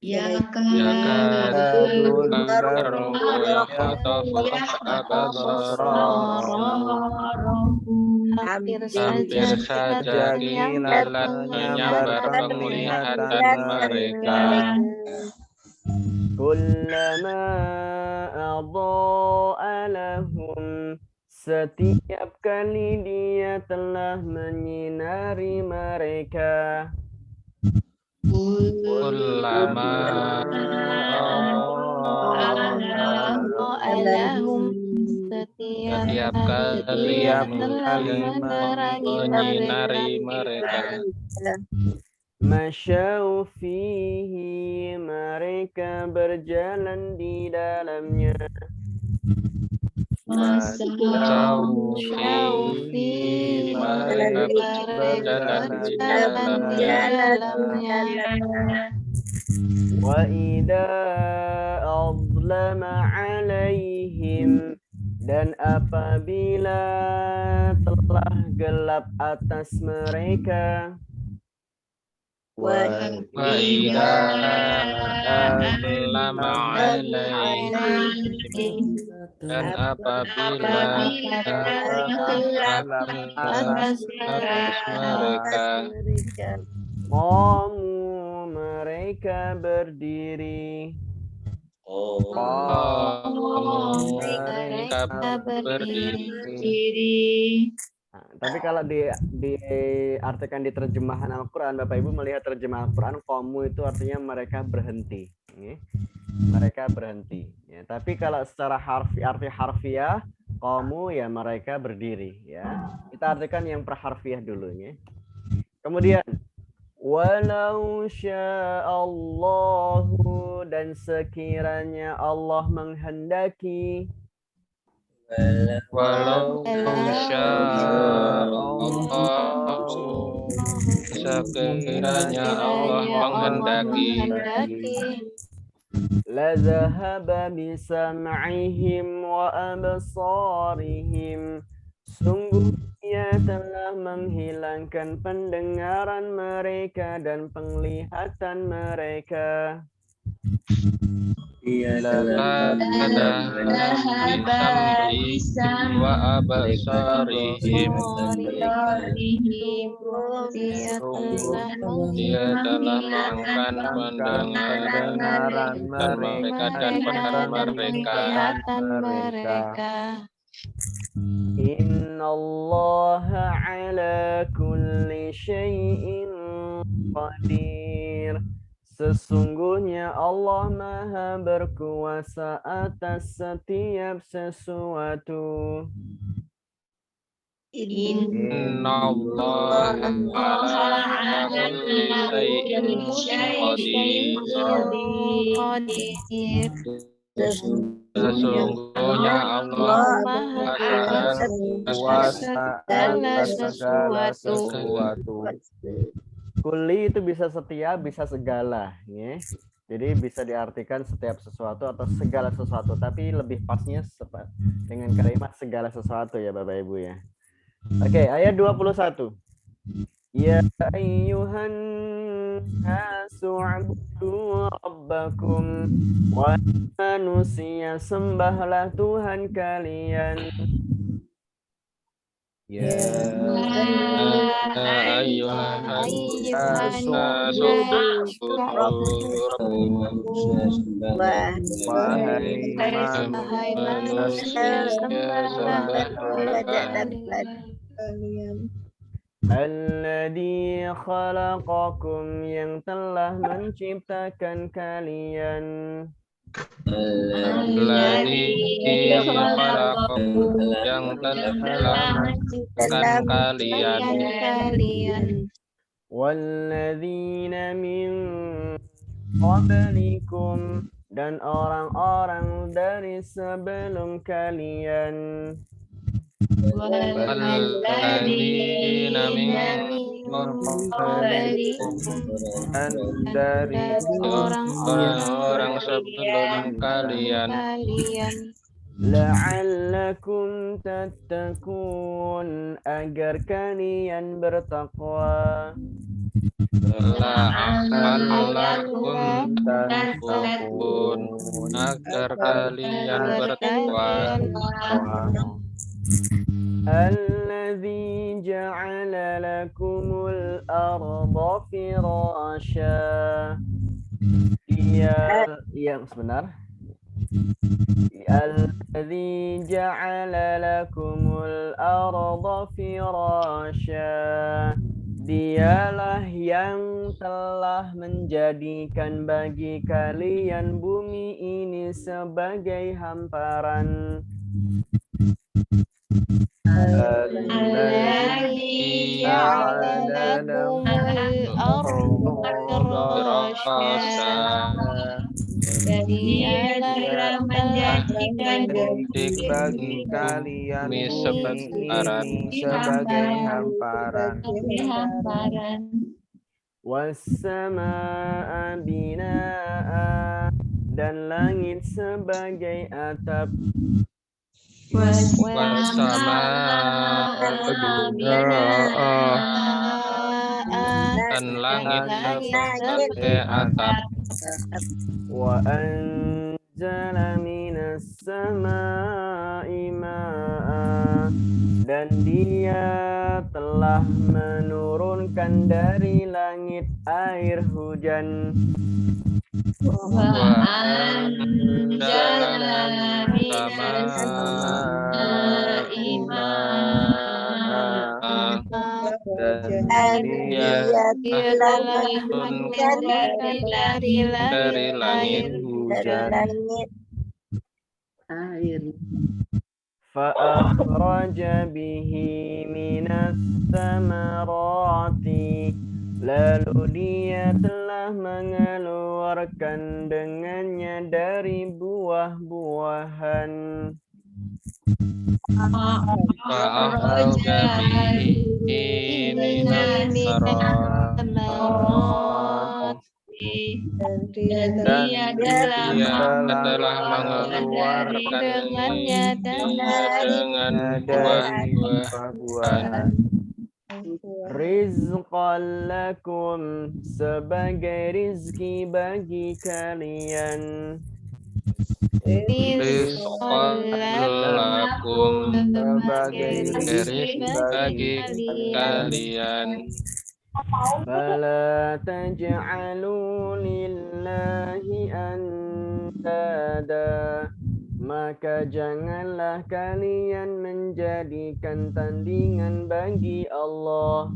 Yakadul barqu yakhtafu absarahum. Hampir saja kilat menyambar penglihatan mereka. Kullama adha'a lahum, setiap kali dia telah menyinari mereka. Kullama setiap kali menyinari mereka. Masyau fihi, mereka berjalan di dalamnya. Masyau fihi, mereka berjalan di dalamnya. Wa idza azlama alaihim, dan apabila telah gelap atas mereka. Wa idza azlama alaihim, dan apabila gelap atas mereka. Qamu, mereka berdiri. Mereka berdiri. Nah, tapi kalau diartikan di terjemahan Al-Quran, Bapak Ibu melihat terjemahan Al-Quran, qamu itu artinya mereka berhenti. Mereka berhenti. Ya, tapi kalau secara arti harfiah, qamu ya mereka berdiri. Ya, kita artikan yang per harfiah dulu. Ya. Kemudian walau sya'allahu, dan sekiranya Allah menghendaki. Walau sya'allahu, sekiranya Allah menghendaki. La zahaba bisam'ihim wa absarihim, sungguh Ia telah menghilangkan pendengaran mereka dan penglihatan mereka. Ia telah bisam'ihim wa absarihim, Dia telah mengangkat pendengaran mereka dan penglihatan mereka. Innallaha ala kulli syai'in qadir. Sesungguhnya Allah Maha berkuasa atas setiap sesuatu. Innallaha ala kulli syai'in qadir. Sesungguhnya Allah Maha berkuasa atas segala sesuatu. Kulli itu bisa setiap, bisa segala, ya. Jadi bisa diartikan setiap sesuatu atau segala sesuatu, tapi lebih pasnya dengan kalimat segala sesuatu ya Bapak Ibu ya. Oke, ayat 21. Ya ayyuhan nasu u'budu rabbakum, wa manusia sembahlah Tuhan kalian. Ya ayyuhan nasu u'budu rabbakum, wahai manusia sembahlah kalian. Alladzi khalaqakum, yang telah menciptakan kalian. Alladzi khalaqakum, yang telah menciptakan kalian. Walladzina min qablikum, dan orang-orang dari sebelum kalian. Walladzina min qablikum, dan dari orang-orang sebelum kalian. La'allakum tattaqun, agar kalian bertakwa. La'allakum tattaqun, agar kalian bertakwa. Alladzi ja'ala lakumul arda firasya. Yang sebenar. Alladzi ja'ala lakumul arda firasya. Dialah yang telah menjadikan bagi kalian bumi ini sebagai hamparan. Alladzi ja'ala lakumul arda firasya. Dialah yang menjadikan bagi kalian bumi ini sebagai hamparan. Wassama'a bina'a, dan langit sebagai atap. Dan langit sebagai atap. Wa anzala minas sama'i ma'a, dan dia telah menurunkan dari langit air hujan. Wa anzalna minas sama'i ma'an. Dan dia telah menurunkan dari langit hujan. air. Fa'akhraja bihi minas samarati, lalu dia telah mengeluarkan dengannya dari buah-buahan. Fa'akhraja bihi minas samarati, dan dia telah mengeluarkan dengannya dengan buah-buahan. Rizqan lakum, sebagai rizki bagi kalian. Rizqan lakum, sebagai rizki bagi kalian. Fala taj'alu lillahi andada, maka janganlah kalian menjadikan tandingan bagi Allah.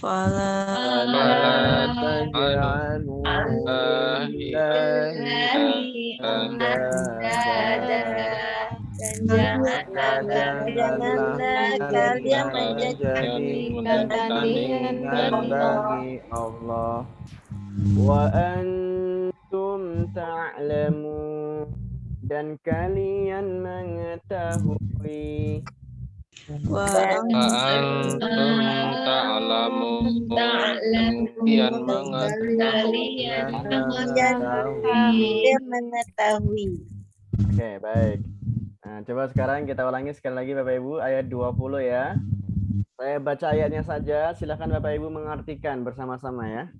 Fala taj'alu lillahi andada, janganlah kalian menjadikan tandingan bagi Allah. Wa antum ta'lamun, dan kalian mengetahui. wa Antum ta'lamun, kalian mengetahui. Oke, baik. Nah, coba sekarang kita ulangi sekali lagi Bapak Ibu ayat 20 ya. Saya baca ayatnya saja, silakan Bapak Ibu mengartikan bersama-sama ya.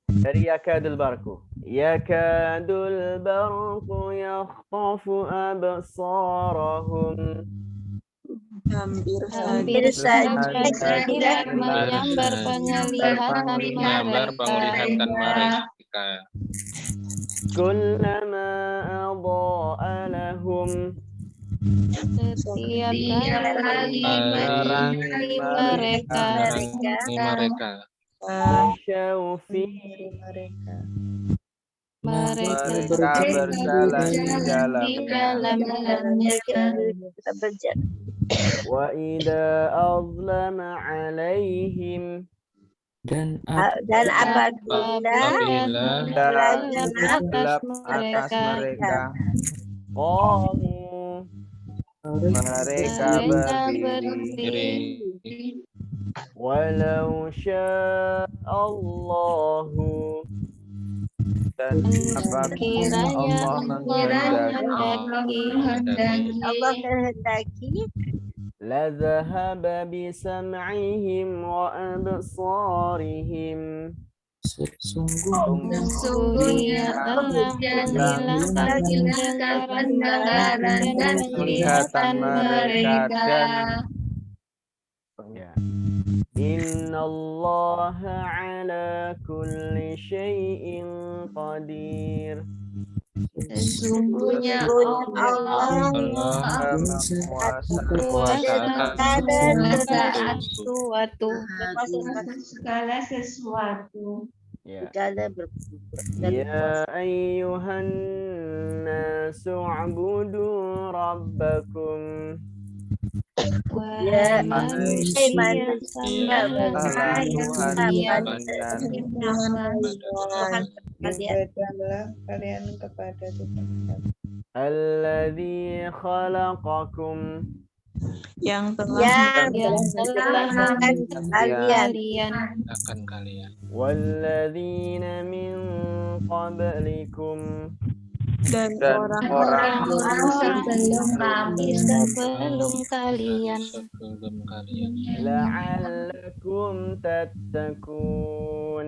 Dari yakadul barku. Yakadul barku yakhtafu absarahum. hampir saja menyambar penglihatan mereka. Kullama adha'a lahum, Setiap kali mereka masyaw fi, mereka berjalan di dalamnya. wa idza azlama alaihim, dan apabila gelap atas mereka, qamu, mereka berdiri. walau sya'allahu, dan apabila Allah menghendaki, la dhahaba bisam'ihim wa absarihim, Sesungguhnya Allah menghilangkan pendengaran dan penglihatan mereka. Innallaha ala kulli syai'in qadir. Sesungguhnya Allah segala sesuatu. Ya ayyuhan nasu u'budu rabbakum. Ya manusia, kalian kepada Tuhan. Alladzi khalaqakum, yang telah yang telah kalian kalian walladzina min qablikum dan Dan orang-orang sebelum kalian la'allakum tattaqun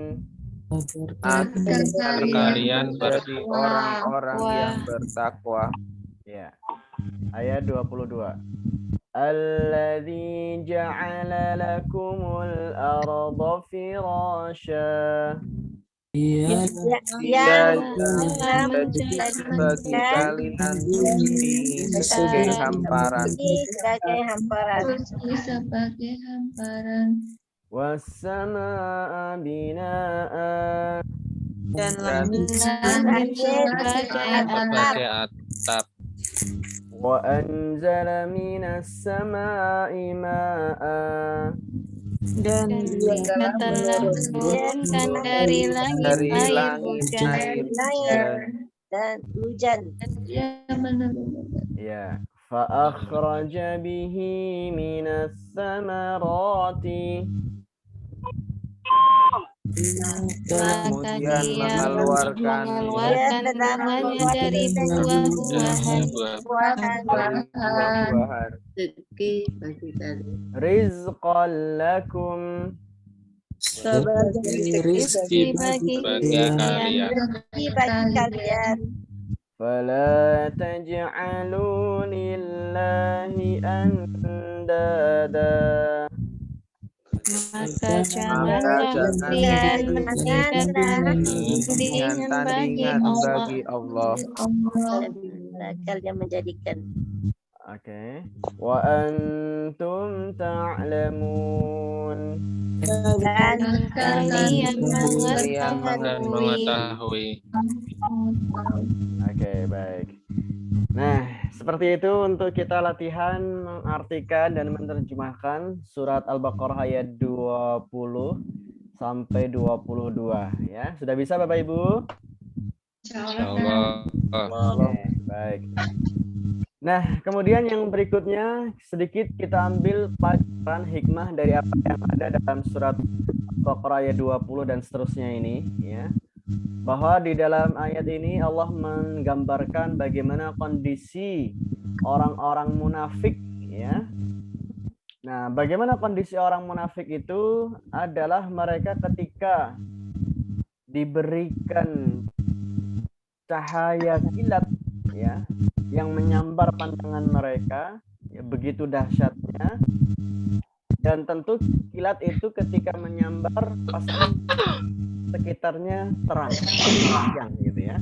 agar kalian menjadi orang-orang yang bertakwa. ya. Ayat 22. Alladzi ja'ala lakumul arda firasya. Yang menjadi bagi kalian bumi sebagai hamparan. Wassama'a bina'a. dan Dan sebagai atap Wa anzala minas sama'i ma'a. dan telah menurunkan dari langit air hujan. Ya. Fa akhraja bihi minas samarati. kemudian mengeluarkan buahnya dari buah-buahan buah-buahan rezeki bagi kalian. Rizqan lakum. rezeki bagi kalian. Fala taj'alu lillahi andada. Maka janganlah kalian menjadikan tandingan bagi Allah. Kalian menjadikan Oke. Wa antum ta'lamun. dan kalian mengetahui. Oke, baik. Nah, seperti itu untuk kita latihan mengartikan dan menerjemahkan surat Al-Baqarah ayat 20 sampai 22 ya. Sudah bisa Bapak Ibu? Insyaallah. Oke, baik. Nah, kemudian yang berikutnya sedikit kita ambil pelajaran hikmah dari apa yang ada dalam surat Al-Baqarah ayat 20 dan seterusnya ini ya. Bahwa di dalam ayat ini Allah menggambarkan bagaimana kondisi orang-orang munafik ya. Nah, bagaimana kondisi orang munafik itu adalah mereka ketika diberikan cahaya kilat ya yang menyambar pandangan mereka ya, begitu dahsyatnya, dan tentu kilat itu ketika menyambar pasti sekitarnya terang gitu ya.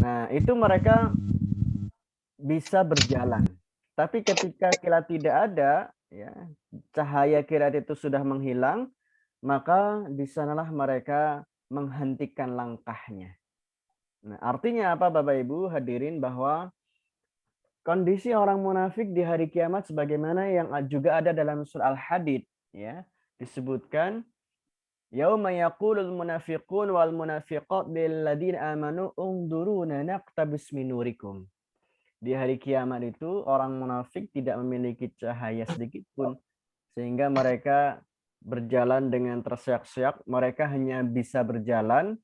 Nah, itu mereka bisa berjalan. Tapi ketika kilat tidak ada ya, cahaya kilat itu sudah menghilang, maka di sanalah mereka menghentikan langkahnya. Nah, artinya apa Bapak Ibu hadirin, bahwa kondisi orang munafik di hari kiamat sebagaimana yang juga ada dalam surah Al-Hadid ya, disebutkan yauma yaqulul munafiqun wal munafiqat lil ladzina amanu unduruna naqtabis min nurikum. Di hari kiamat itu orang munafik tidak memiliki cahaya sedikit pun sehingga mereka berjalan dengan terseok-seok, mereka hanya bisa berjalan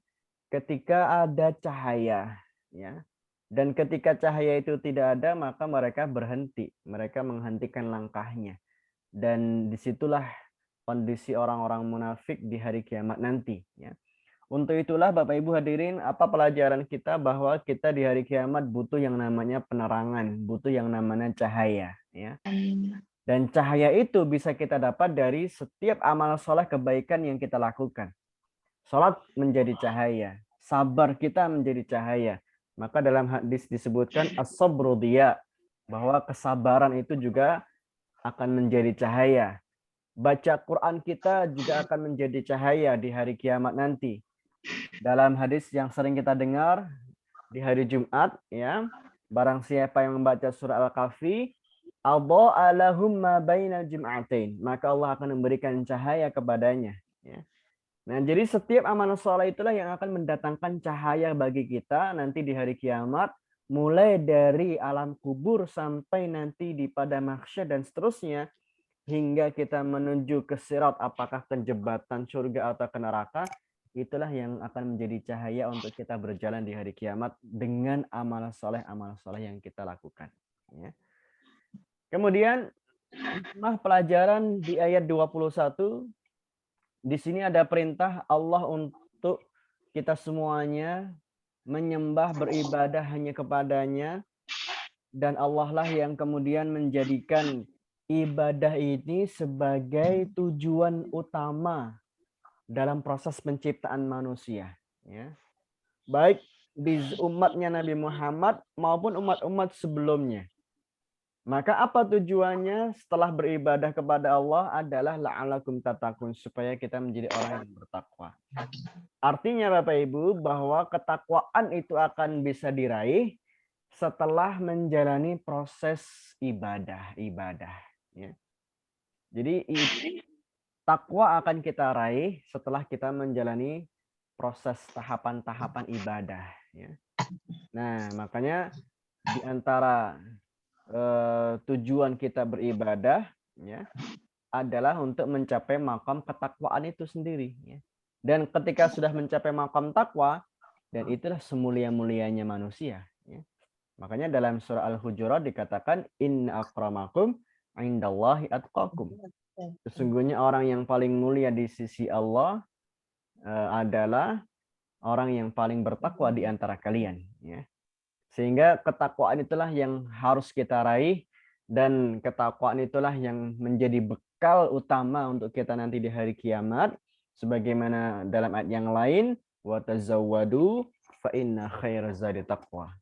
ketika ada cahaya ya. Dan ketika cahaya itu tidak ada, maka mereka berhenti, mereka menghentikan langkahnya. Dan disitulah kondisi orang-orang munafik di hari kiamat nanti ya. Untuk itulah Bapak Ibu hadirin, apa pelajaran kita, bahwa kita di hari kiamat butuh yang namanya penerangan, butuh yang namanya cahaya ya. Dan cahaya itu bisa kita dapat dari setiap amal soleh kebaikan yang kita lakukan. Salat menjadi cahaya, sabar kita menjadi cahaya. Maka dalam hadis disebutkan as-sabru diya, bahwa kesabaran itu juga akan menjadi cahaya. Baca Quran kita juga akan menjadi cahaya di hari kiamat nanti. Dalam hadis yang sering kita dengar di hari Jumat ya, barang siapa yang membaca surah Al-Kahfi, adha'a lahum ma bainal jum'atain, maka Allah akan memberikan cahaya kepadanya ya. Nah, jadi setiap amal soleh itulah yang akan mendatangkan cahaya bagi kita nanti di hari kiamat, mulai dari alam kubur sampai nanti di pada mahsyar dan seterusnya, hingga kita menuju ke sirat, apakah ke jembatan surga atau ke neraka, itulah yang akan menjadi cahaya untuk kita berjalan di hari kiamat dengan amal soleh yang kita lakukan. Ya. Kemudian pelajaran di ayat 21, di sini ada perintah Allah untuk kita semuanya menyembah, beribadah hanya kepadanya, dan Allah lah yang kemudian menjadikan ibadah ini sebagai tujuan utama dalam proses penciptaan manusia. Ya. Baik di umatnya Nabi Muhammad maupun umat-umat sebelumnya. Maka apa tujuannya setelah beribadah kepada Allah adalah la'alakum tattaqun, supaya kita menjadi orang yang bertakwa. Artinya Bapak Ibu bahwa ketakwaan itu akan bisa diraih setelah menjalani proses ibadah. Ya. Jadi takwa akan kita raih setelah kita menjalani proses tahapan-tahapan ibadah. Ya. Nah, makanya di antara tujuan kita beribadah ya adalah untuk mencapai makam ketakwaan itu sendiri. Ya. Dan ketika sudah mencapai makam takwa, dan itulah semulia-mulianya manusia. Ya. Makanya dalam surah Al-Hujurat dikatakan inna akramakum indallahi atqakum. Sesungguhnya orang yang paling mulia di sisi Allah adalah orang yang paling bertakwa di antara kalian. Ya. Sehingga ketakwaan itulah yang harus kita raih, dan ketakwaan itulah yang menjadi bekal utama untuk kita nanti di hari kiamat. Sebagaimana dalam ayat yang lain, wa tazawwadu fa inna khairaz zadi taqwa.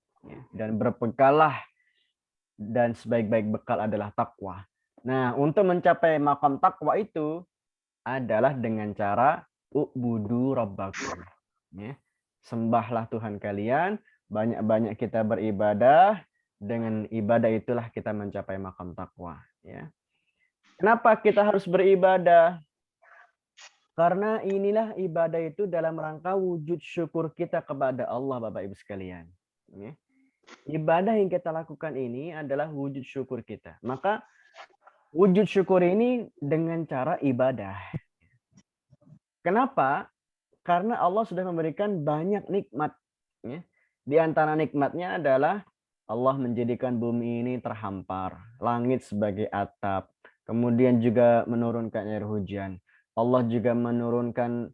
Dan berbekallah, dan sebaik-baik bekal adalah takwa. Nah, untuk mencapai makam takwa itu adalah dengan cara ubudu rabbakum. Ya. Sembahlah Tuhan kalian, banyak-banyak kita beribadah, dengan ibadah itulah kita mencapai makam takwa. Ya. Kenapa kita harus beribadah? Karena inilah ibadah itu dalam rangka wujud syukur kita kepada Allah, Bapak Ibu sekalian. Ya. Ibadah yang kita lakukan ini adalah wujud syukur kita. Maka wujud syukur ini dengan cara ibadah. Kenapa? Karena Allah sudah memberikan banyak nikmat. Ya. Di antara nikmatnya adalah Allah menjadikan bumi ini terhampar, langit sebagai atap, kemudian juga menurunkan air hujan. Allah juga menurunkan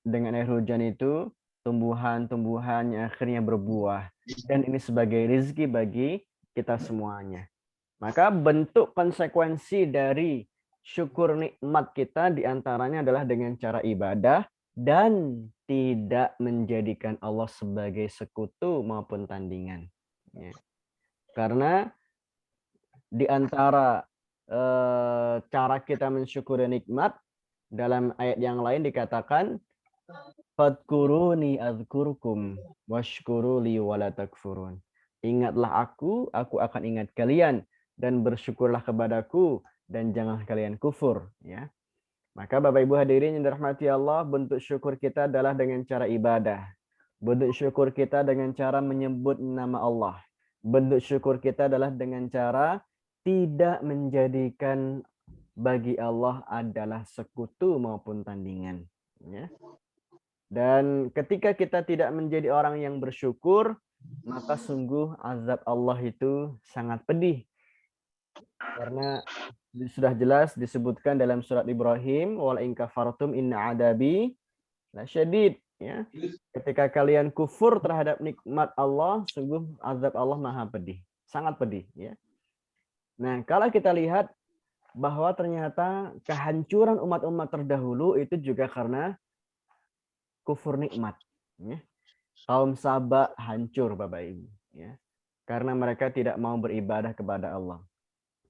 dengan air hujan itu tumbuhan-tumbuhan yang akhirnya berbuah. Dan ini sebagai rezeki bagi kita semuanya. Maka bentuk konsekuensi dari syukur nikmat kita diantaranya adalah dengan cara ibadah, dan tidak menjadikan Allah sebagai sekutu maupun tandingan. Ya. Karena di antara cara kita mensyukuri nikmat, dalam ayat yang lain dikatakan fadkuruni adzkurkum washkuruli wala takfurun. Ingatlah aku akan ingat kalian, dan bersyukurlah kepadaku, dan jangan kalian kufur. Ya. Maka Bapak Ibu hadirin yang dirahmati Allah, bentuk syukur kita adalah dengan cara ibadah. Bentuk syukur kita dengan cara menyebut nama Allah. Bentuk syukur kita adalah dengan cara tidak menjadikan bagi Allah adalah sekutu maupun tandingan. Ya. Dan ketika kita tidak menjadi orang yang bersyukur, maka sungguh azab Allah itu sangat pedih. Karena sudah jelas disebutkan dalam surat Ibrahim, wala in kafartum inna adabi lasyadid. Ya. Ketika kalian kufur terhadap nikmat Allah, sungguh azab Allah maha pedih, sangat pedih. Ya. Nah, kalau kita lihat bahwa ternyata kehancuran umat-umat terdahulu itu juga karena kufur nikmat. Ya. Kaum Saba hancur, Bapak Ibu. Ya. Karena mereka tidak mau beribadah kepada Allah.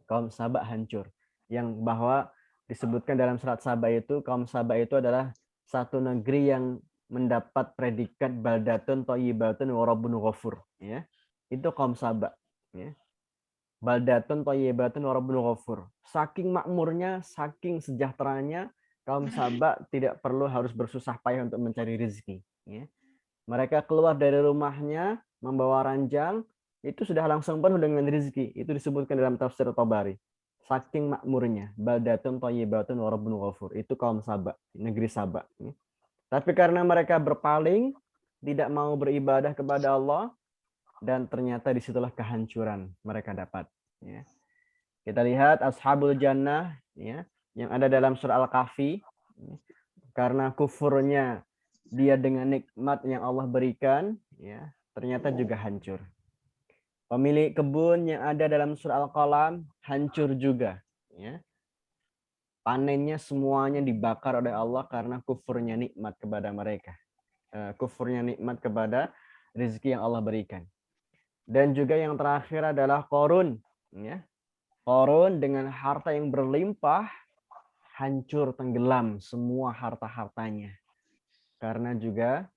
Kaum Saba hancur. Yang bahwa disebutkan dalam surat Saba itu, kaum Saba itu adalah satu negeri yang mendapat predikat baldatun thayyibatun wa rabbun ghafur. Ya. Itu kaum Saba. Ya. Baldatun thayyibatun wa rabbun ghafur. Saking makmurnya, saking sejahteranya, kaum Saba tidak perlu harus bersusah payah untuk mencari rezeki. Ya. Mereka keluar dari rumahnya membawa ranjang, itu sudah langsung penuh dengan rezeki. Itu disebutkan dalam tafsir Tabari. Saking makmurnya, baldatun thayyibatun wa rabbun ghafur. Itu kaum Saba, negeri Saba. Tapi karena mereka berpaling, tidak mau beribadah kepada Allah, dan ternyata disitulah kehancuran mereka dapat. Ya. Kita lihat Ashabul Jannah, ya, yang ada dalam surah Al-Kahfi, karena kufurnya dia dengan nikmat yang Allah berikan, ya, ternyata juga hancur. Pemilik kebun yang ada dalam surah Al-Qalam hancur juga. Ya. Panennya semuanya dibakar oleh Allah karena kufurnya nikmat kepada mereka. Kufurnya nikmat kepada rezeki yang Allah berikan. Dan juga yang terakhir adalah Qarun. Ya. Qarun dengan harta yang berlimpah, hancur, tenggelam semua harta-hartanya. Karena juga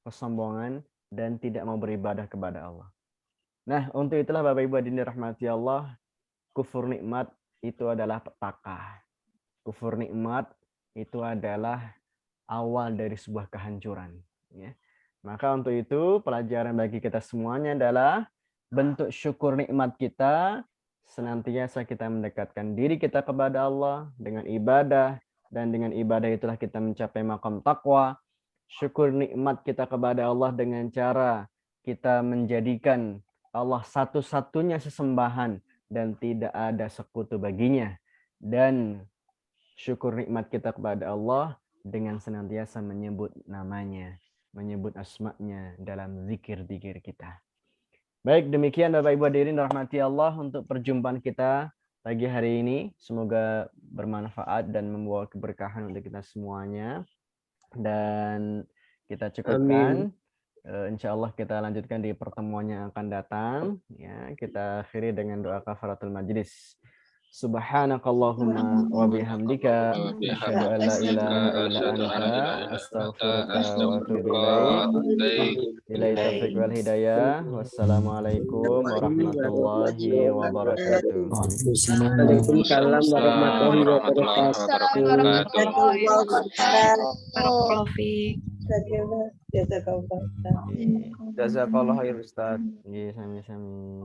kesombongan dan tidak mau beribadah kepada Allah. Nah, untuk itulah Bapak Ibu hadirin dirahmati Allah, kufur nikmat itu adalah petaka. Kufur nikmat itu adalah awal dari sebuah kehancuran. Ya. Maka untuk itu pelajaran bagi kita semuanya adalah bentuk syukur nikmat kita, senantiasa kita mendekatkan diri kita kepada Allah dengan ibadah, dan dengan ibadah itulah kita mencapai maqam takwa. Syukur nikmat kita kepada Allah dengan cara kita menjadikan Allah satu-satunya sesembahan dan tidak ada sekutu baginya. Dan syukur nikmat kita kepada Allah dengan senantiasa menyebut namanya, menyebut asma-Nya dalam zikir-zikir kita. Baik, demikian Bapak Ibu hadirin rahmati Allah untuk perjumpaan kita pagi hari ini. Semoga bermanfaat dan membawa keberkahan untuk kita semuanya. Dan kita cukupkan. Insya Allah kita lanjutkan di pertemuan yang akan datang. Ya, kita akhiri dengan doa kafaratul majlis. Subhanakallahumma wa bihamdika asyhadu an la ilaha illa anta astaghfiruka wa atubu ilaik. Billahi taufiq wal hidayah. Wassalamualaikum warahmatullahi wabarakatuh. Waalaikumsalam warahmatullahi wabarakatuh. Jazakallah khair Ustaz. Iya, sami-sami.